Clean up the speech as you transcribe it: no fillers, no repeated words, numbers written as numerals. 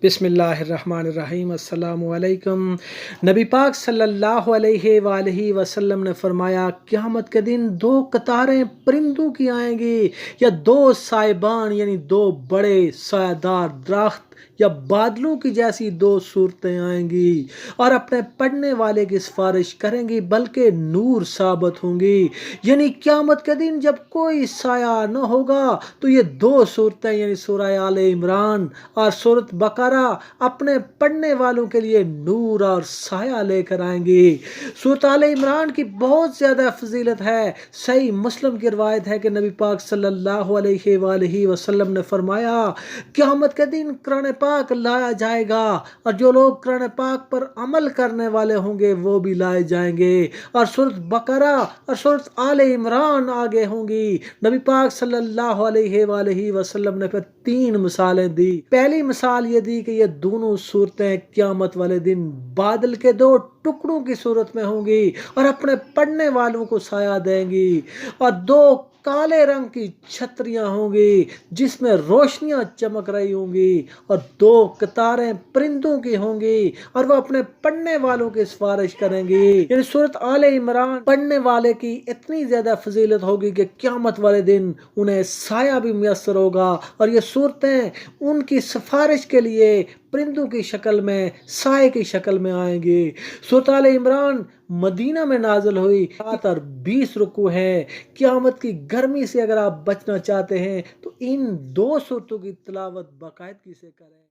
बिस्मिल्लाहिर्रहमानिर्रहीम अस्सलाम वालेकुम। नबी पाक सल्लल्लाहु अलैहि वसल्लम ने फरमाया, क़यामत के दिन दो कतारें परिंदों की आएंगी, या दो साइबान यानी दो बड़े सायादार दरख्त या बादलों की जैसी दो सूरतें आएंगी और अपने पढ़ने वाले की सिफारिश करेंगी, बल्कि नूर साबित होंगी। यानी क़यामत के दिन जब कोई साया न होगा तो ये दो सूरतें यानी सूरह आले इमरान और सूरत बकरा अपने पढ़ने वालों के लिए नूर और साया लेकर आएंगी। सूरत आले इमरान की बहुत ज़्यादा फजीलत है। सही मुस्लिम की रवायत है कि नबी पाक सल्लल्लाहु अलैहि वसल्लम ने फरमाया, क़यामत के दिन कुरान पाक लाया जाएगा और जो लोग कुरान पाक पर अमल करने वाले होंगे वो भी लाए जाएंगे, और सूरत बकरा और सूरत आले इमरान आगे होंगी। नबी पाक सल्लल्लाहु अलैहि वसल्लम ने फिर तीन मिसालें दी। पहली मिसाल ये दी कि ये दोनों सूरतें क़यामत वाले दिन बादल के दो टुकड़ों की सूरत में होंगी और अपने पढ़ने वालों को साया देंगी, और दो काले रंग की छतरियां होंगी जिसमें रोशनियां चमक रही होंगी, और दो कतारें परिंदों की होंगी और वो अपने पढ़ने वालों की सिफारिश करेंगी। यानी सूरत आले इमरान पढ़ने वाले की इतनी ज़्यादा फजीलत होगी कि क़यामत वाले दिन उन्हें साया भी मुयस्सर होगा, और ये सूरतें उनकी सिफारिश के लिए परिंदों की शक्ल में, साए की शक्ल में आएंगी। सूरत आले इमरान मदीना में नाजिल हुई, 7 और 20 रुकू है। क़यामत की गर्मी से अगर आप बचना चाहते हैं तो इन दो सूरतों की तिलावत बाकायदगी से करें।